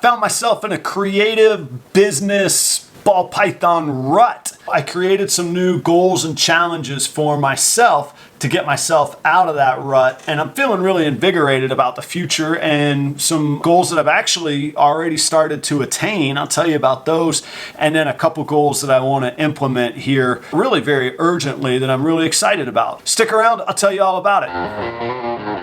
found myself in a creative business ball python rut. I created some new goals and challenges for myself to get myself out of that rut, and I'm feeling really invigorated about the future and some goals that I've actually already started to attain. I'll tell you about those, and then a couple goals that I want to implement here really very urgently that I'm really excited about. Stick around, I'll tell you all about it.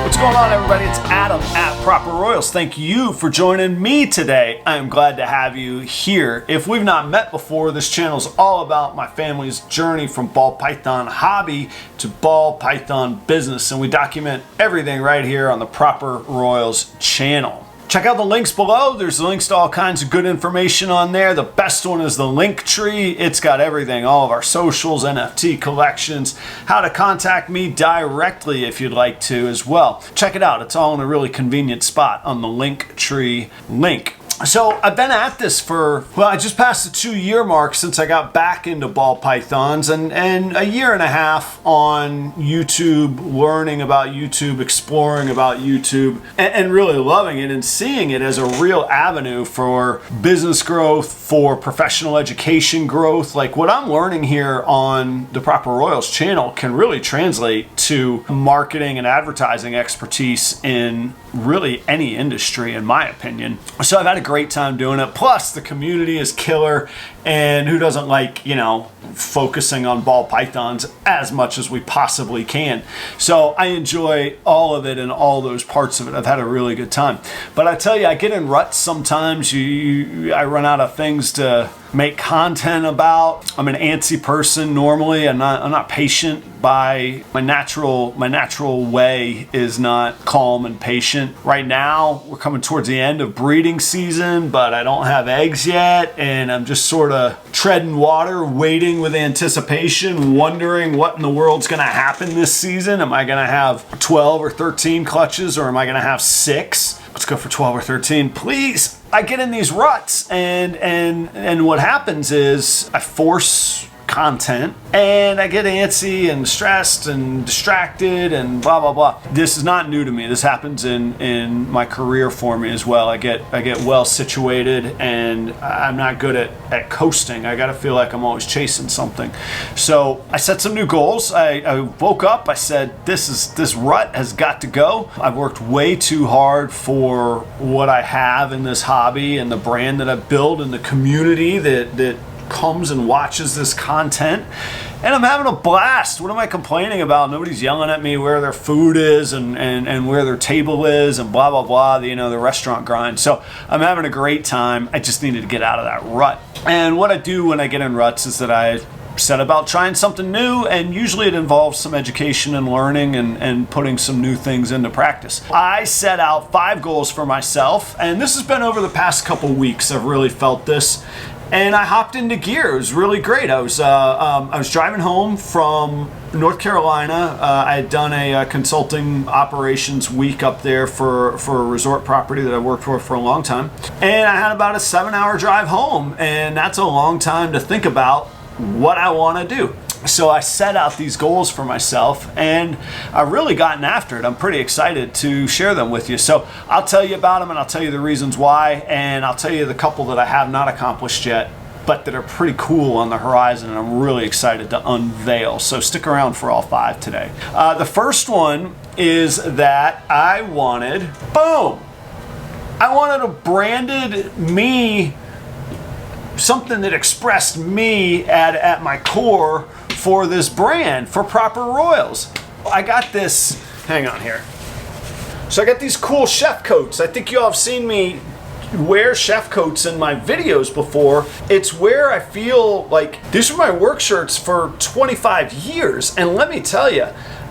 What's going on, everybody? It's Adam at Proper Royals. Thank you for joining me today. I am glad to have you here. If we've not met before, this channel is all about my family's journey from ball python hobby to ball python business, and we document everything right here on the Proper Royals channel. Check out the links below. There's links to all kinds of good information on there. The best one is the link tree. It's got everything, all of our socials, NFT collections, how to contact me directly if you'd like to as well. Check it out. It's all in a really convenient spot on the link tree link. So I've been at this for, well, I just passed the 2-year mark since I got back into ball pythons, and a year and a half on YouTube, learning about YouTube, exploring about YouTube, and really loving it and seeing it as a real avenue for business growth, for professional education growth. Like what I'm learning here on the Proper Royals channel can really translate to marketing and advertising expertise in really any industry, in my opinion. So I've had a great time doing it. Plus the community is killer, and who doesn't like, you know, focusing on ball pythons as much as we possibly can. So I enjoy all of it and all those parts of it. I've had a really good time. But I tell you, I get in ruts sometimes. I run out of things to make content about. I'm an antsy person normally. I'm not patient by my natural way is not calm and patient. Right now, we're coming towards the end of breeding season, but I don't have eggs yet, and I'm just sort of treading water, waiting with anticipation, wondering what in the world's gonna happen this season. Am I gonna have 12 or 13 clutches, or am I gonna have 6? Let's go for 12 or 13, please. I get in these ruts, and what happens is I force content and I get antsy and stressed and distracted and blah blah blah. This is not new to me. This happens in my career for me as well. I get well situated, and I'm not good at coasting. I gotta feel like I'm always chasing something. So I set some new goals. I woke up, I said this rut has got to go. I've worked way too hard for what I have in this hobby and the brand that I've built and the community that comes and watches this content, and I'm having a blast. What am I complaining about? Nobody's yelling at me where their food is and where their table is and blah blah blah, you know, the restaurant grind. So I'm having a great time. I just needed to get out of that rut. And what I do when I get in ruts is that I set about trying something new, and usually it involves some education and learning and putting some new things into practice. I set out 5 goals for myself, and this has been over the past couple weeks. I've really felt this, and I hopped into gear. It was really great. I was driving home from North Carolina. I had done a consulting operations week up there for a resort property that I worked for a long time, and I had about a 7-hour drive home, and that's a long time to think about what I want to do. So I set out these goals for myself, and I've really gotten after it. I'm pretty excited to share them with you. So I'll tell you about them, and I'll tell you the reasons why, and I'll tell you the couple that I have not accomplished yet, but that are pretty cool on the horizon, and I'm really excited to unveil. So stick around for all 5 today. The first one is that I wanted a branded me, something that expressed me at my core for this brand, for Proper Royals. I got this, hang on here. So I got these cool chef coats. I think you all have seen me wear chef coats in my videos before. It's where I feel like these are my work shirts for 25 years. And let me tell you,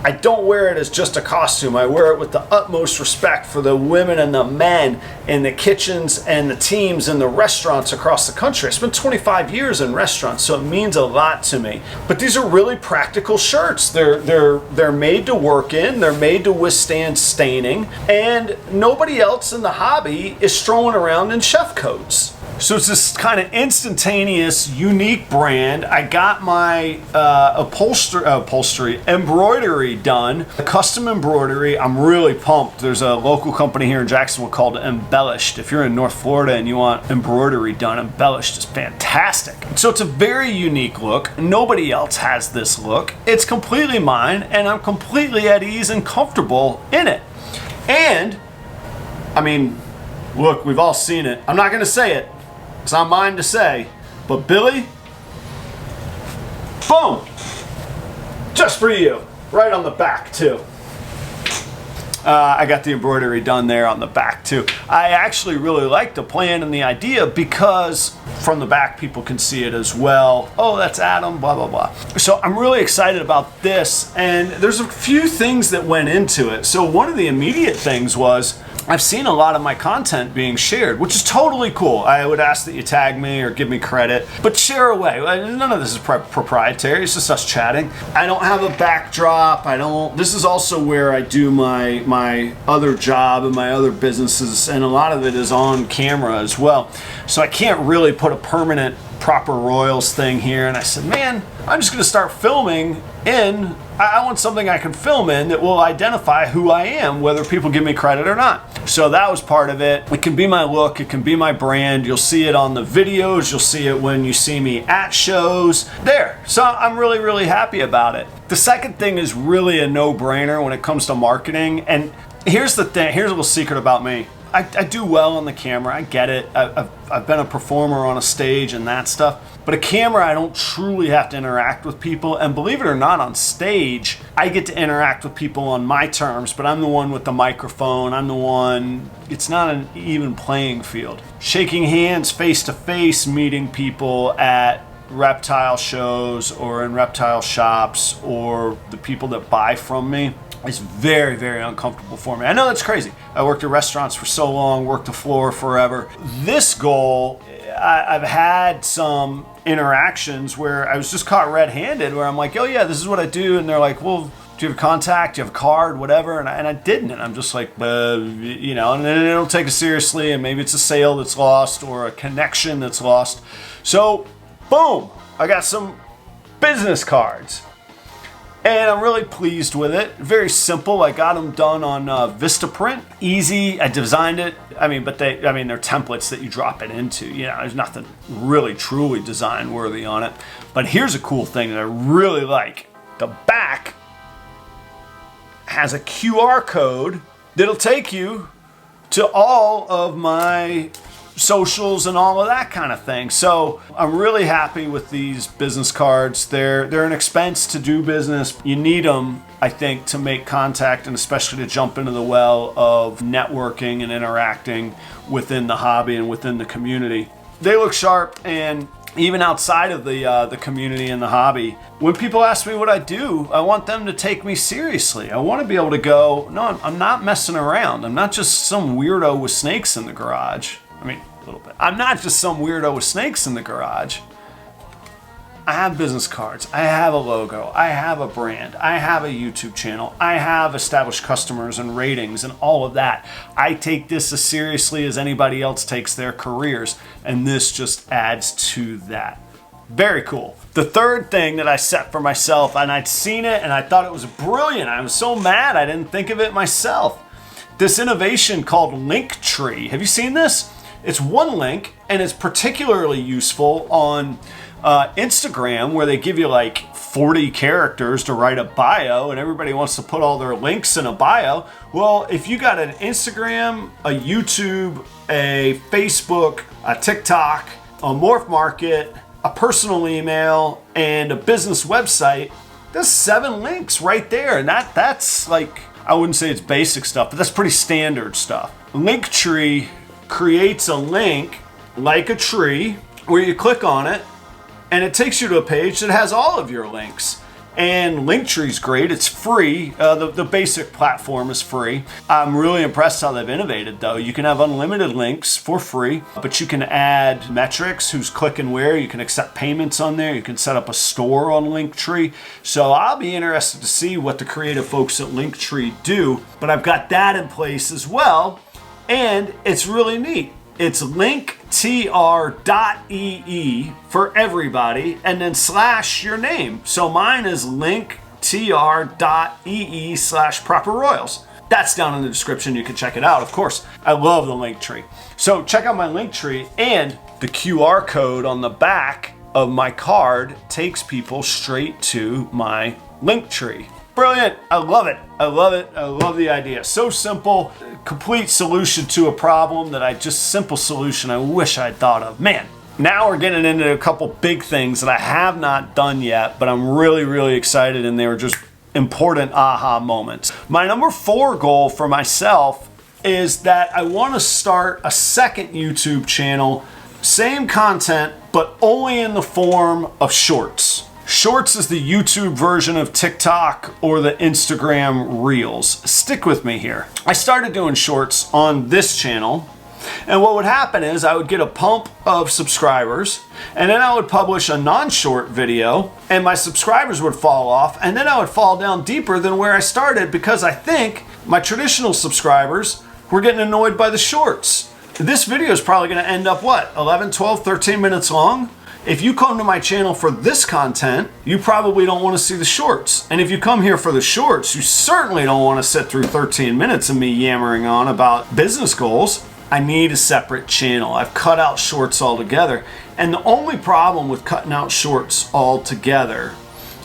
I don't wear it as just a costume. I wear it with the utmost respect for the women and the men in the kitchens and the teams in the restaurants across the country. I spent 25 years in restaurants, so it means a lot to me. But these are really practical shirts. They're made to work in, they're made to withstand staining, and nobody else in the hobby is strolling around in chef coats. So it's this kind of instantaneous, unique brand. I got my embroidery done, custom embroidery. I'm really pumped. There's a local company here in Jacksonville called Embellished. If you're in North Florida and you want embroidery done, Embellished is fantastic. So it's a very unique look. Nobody else has this look. It's completely mine, and I'm completely at ease and comfortable in it. And, I mean, look, we've all seen it. I'm not going to say it. It's not mine to say, but Billy, boom, just for you, right on the back too. I got the embroidery done there on the back too. I actually really like the plan and the idea because from the back people can see it as well. Oh, that's Adam, blah, blah, blah. So I'm really excited about this, and there's a few things that went into it. So one of the immediate things was, I've seen a lot of my content being shared, which is totally cool. I would ask that you tag me or give me credit, but share away. None of this is proprietary. It's just us chatting. I don't have a backdrop. This is also where I do my other job and my other businesses, and a lot of it is on camera as well. So I can't really put a permanent Proper Royals thing here. And I said, man, I'm just gonna start filming in, I want something I can film in that will identify who I am, whether people give me credit or not. So that was part of it. It can be my look, it can be my brand. You'll see it on the videos, you'll see it when you see me at shows. There, so I'm really, really happy about it. The second thing is really a no-brainer when it comes to marketing. And here's the thing, here's a little secret about me. I do well on the camera, I get it. I've been a performer on a stage and that stuff. But a camera, I don't truly have to interact with people. And believe it or not, on stage, I get to interact with people on my terms, but I'm the one with the microphone. I'm the one, it's not an even playing field. Shaking hands face to face, meeting people at reptile shows or in reptile shops, or the people that buy from me, is very, very uncomfortable for me. I know that's crazy. I worked at restaurants for so long, worked the floor forever. This goal, I've had some interactions where I was just caught red-handed, where I'm like, oh yeah, this is what I do. And they're like, well, do you have a contact? Do you have a card? Whatever. And I didn't. And I'm just like, you know, and then they don't take it seriously. And maybe it's a sale that's lost or a connection that's lost. So, boom, I got some business cards. And I'm really pleased with it. Very simple. I got them done on Vistaprint. Easy. I designed it. They're templates that you drop it into. You know, there's nothing really truly design worthy on it. But here's a cool thing that I really like. The back has a QR code that'll take you to all of my socials and all of that kind of thing. So I'm really happy with these business cards. They're an expense to do business. You need them, I think, to make contact, and especially to jump into the well of networking and interacting within the hobby and within the community. They look sharp, and even outside of the community and the hobby, when people ask me what I do, I want them to take me seriously. I want to be able to go, no, I'm not messing around. I'm not just some weirdo with snakes in the garage. I mean, a little bit. I'm not just some weirdo with snakes in the garage. I have business cards. I have a logo. I have a brand. I have a YouTube channel. I have established customers and ratings and all of that. I take this as seriously as anybody else takes their careers, and this just adds to that. Very cool. The third thing that I set for myself, and I'd seen it and I thought it was brilliant. I was so mad I didn't think of it myself. This innovation called Linktree. Have you seen this? It's one link, and it's particularly useful on Instagram, where they give you like 40 characters to write a bio, and everybody wants to put all their links in a bio. Well, if you got an Instagram, a YouTube, a Facebook, a TikTok, a Morph Market, a personal email, and a business website, there's 7 links right there. And that's like, I wouldn't say it's basic stuff, but that's pretty standard stuff. Linktree creates a link like a tree where you click on it and it takes you to a page that has all of your links. And Linktree's great. It's free. The basic platform is free. I'm really impressed how they've innovated, though. You can have unlimited links for free, but you can add metrics, who's clicking where. You can accept payments on there. You can set up a store on Linktree. So I'll be interested to see what the creative folks at Linktree do. But I've got that in place as well, and it's really neat. It's link linktr.ee for everybody, and then / your name. So mine is linktr.ee/properroyals. That's down in the description. You can check it out, of course. I love the link tree. So check out my link tree, and the QR code on the back of my card takes people straight to my link tree. Brilliant. I love it. I love it. I love the idea. So simple, complete solution to a problem simple solution I wish I'd thought of. Man, now we're getting into a couple big things that I have not done yet, but I'm really, really excited, and they were just important aha moments. My number 4 goal for myself is that I want to start a second YouTube channel, same content, but only in the form of shorts. Shorts is the YouTube version of TikTok or the Instagram Reels. Stick with me here. I started doing shorts on this channel, and what would happen is I would get a pump of subscribers, and then I would publish a non-short video, and my subscribers would fall off, and then I would fall down deeper than where I started, because I think my traditional subscribers were getting annoyed by the shorts. This video is probably going to end up, 11, 12, 13 minutes long? If you come to my channel for this content, you probably don't want to see the shorts. And if you come here for the shorts, you certainly don't want to sit through 13 minutes of me yammering on about business goals. I need a separate channel. I've cut out shorts altogether. And the only problem with cutting out shorts altogether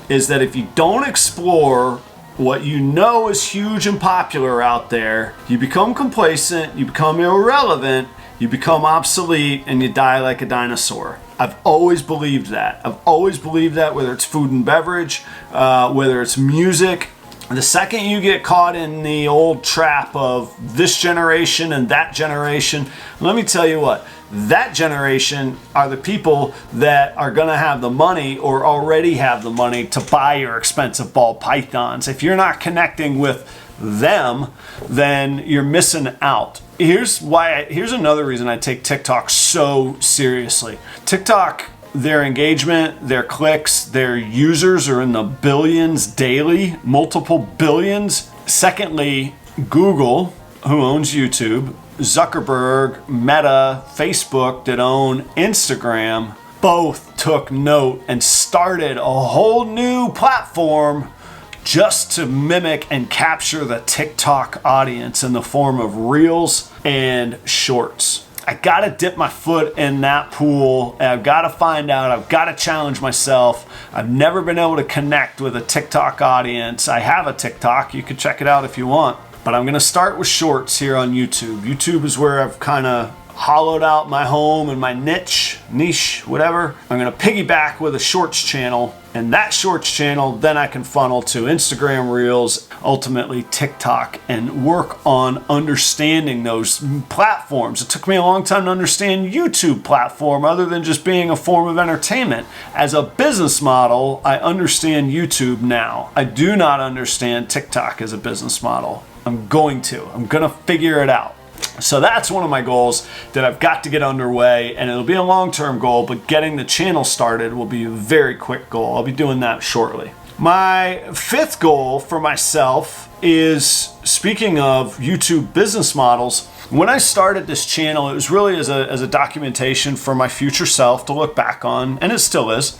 is that if you don't explore what you know is huge and popular out there, you become complacent, you become irrelevant, you become obsolete, and you die like a dinosaur. I've always believed that. I've always believed that, whether it's food and beverage, whether it's music. The second you get caught in the old trap of this generation and that generation, let me tell you what, that generation are the people that are going to have the money or already have the money to buy your expensive ball pythons. If you're not connecting with them, then you're missing out. Here's another reason I take TikTok so seriously. TikTok, their engagement, their clicks, their users are in the billions daily, multiple billions. Secondly, Google, who owns YouTube, Zuckerberg, Meta, Facebook, that own Instagram, both took note and started a whole new platform just to mimic and capture the TikTok audience in the form of Reels and Shorts. I gotta dip my foot in that pool, and I've gotta find out, I've gotta challenge myself. I've never been able to connect with a TikTok audience. I have a TikTok, you can check it out if you want, but I'm gonna start with Shorts here on YouTube. YouTube is where I've kinda hollowed out my home and my niche, whatever. I'm gonna piggyback with a Shorts channel, and that Shorts channel, then I can funnel to Instagram Reels, ultimately TikTok, and work on understanding those platforms. It took me a long time to understand YouTube platform other than just being a form of entertainment. As a business model, I understand YouTube now. I do not understand TikTok as a business model. I'm gonna figure it out. So that's one of my goals that I've got to get underway, and it'll be a long-term goal, but getting the channel started will be a very quick goal. I'll be doing that shortly. My 5th goal for myself is, speaking of YouTube business models, when I started this channel, it was really as a documentation for my future self to look back on, and it still is.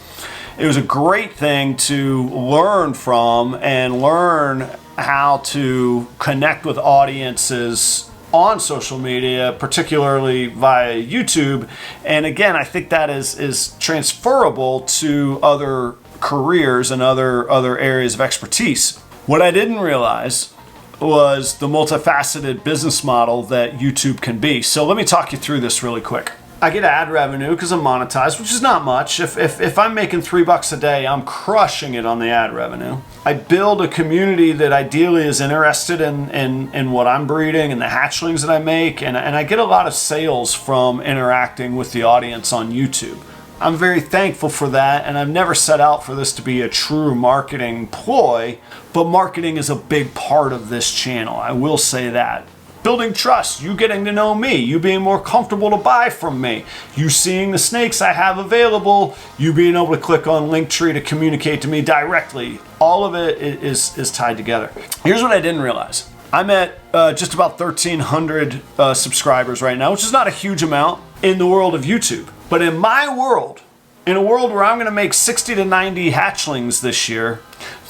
It was a great thing to learn from and learn how to connect with audiences on social media, particularly via YouTube. And again, I think that is transferable to other careers and other areas of expertise. What I didn't realize was the multifaceted business model that YouTube can be. So let me talk you through this really quick. I get ad revenue because I'm monetized, which is not much. If I'm making $3 a day, I'm crushing it on the ad revenue. I build a community that ideally is interested in what I'm breeding and the hatchlings that I make, and I get a lot of sales from interacting with the audience on YouTube. I'm very thankful for that, and I've never set out for this to be a true marketing ploy, but marketing is a big part of this channel. I will say that. Building trust, you getting to know me, you being more comfortable to buy from me, you seeing the snakes I have available, you being able to click on Linktree to communicate to me directly. All of it is tied together. Here's what I didn't realize. I'm at just about 1,300 subscribers right now, which is not a huge amount. in the world of YouTube. But in my world, in a world where I'm going to make 60 to 90 hatchlings this year,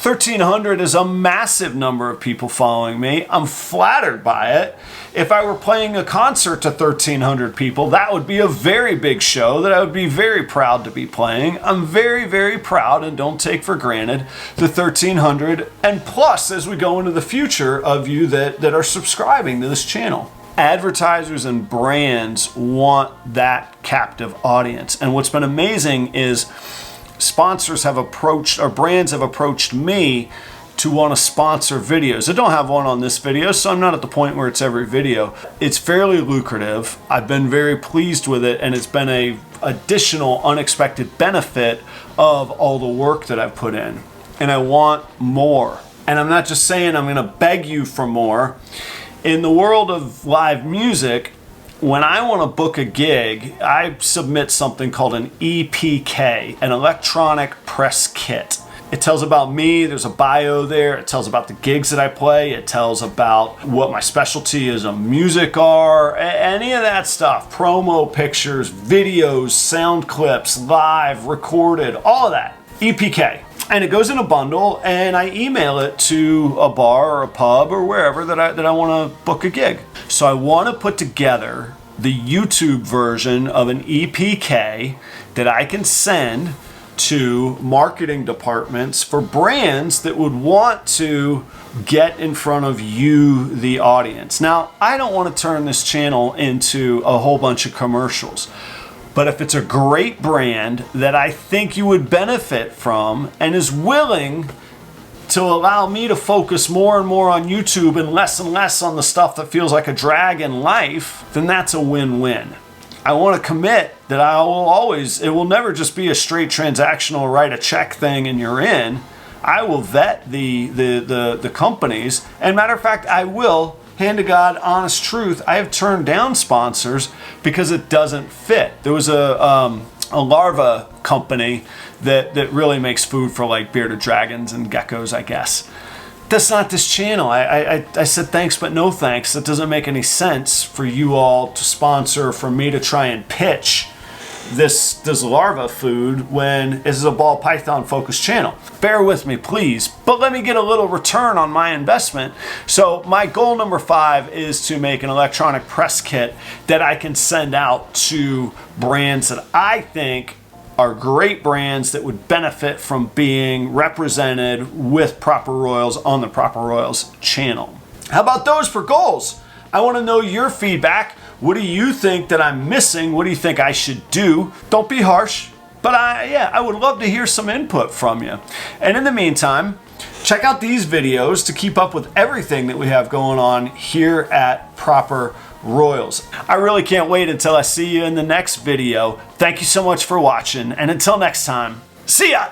1,300 is a massive number of people following me. I'm flattered by it. If I were playing a concert to 1,300 people, that would be a very big show that I would be very proud to be playing. I'm very, very proud and don't take for granted the 1,300 and plus as we go into the future of you that are subscribing to this channel. Advertisers and brands want that captive audience. And what's been amazing is sponsors have approached, or brands have approached me to want to sponsor videos. I don't have one on this video, so I'm not at the point where it's every video. It's fairly lucrative. I've been very pleased with it, and it's been a additional unexpected benefit of all the work that I've put in. And I want more. And I'm not just saying I'm gonna beg you for more. In the world of live music, when I want to book a gig, I submit something called an EPK, an electronic press kit. It tells about me, there's a bio there, it tells about the gigs that I play, it tells about what my specialty is in music are, any of that stuff, promo pictures, videos, sound clips, live, recorded, all of that, EPK. And it goes in a bundle, and I email it to a bar or a pub or wherever that I want to book a gig. So I want to put together the YouTube version of an EPK that I can send to marketing departments for brands that would want to get in front of you, the audience. Now, I don't want to turn this channel into a whole bunch of commercials. But if it's a great brand that I think you would benefit from and is willing to allow me to focus more and more on YouTube and less on the stuff that feels like a drag in life, then that's a win-win. I want to commit that it will never just be a straight transactional write a check thing and you're in. I will vet the companies, and matter of fact, I will. Hand to God, honest truth, I have turned down sponsors because it doesn't fit. There was a larva company that really makes food for like bearded dragons and geckos, I guess. That's not this channel. I said thanks, but no thanks. It doesn't make any sense for you all to sponsor, for me to try and pitch this larva food when this is a ball python focused channel. Bear with me, please, but let me get a little return on my investment. So my goal number 5 is to make an electronic press kit that I can send out to brands that I think are great brands that would benefit from being represented with Proper Royals on the Proper Royals channel. How about those for goals? I want to know your feedback. What do you think that I'm missing? What do you think I should do? Don't be harsh, but I would love to hear some input from you. And in the meantime, check out these videos to keep up with everything that we have going on here at Proper Royals. I really can't wait until I see you in the next video. Thank you so much for watching, and until next time, see ya!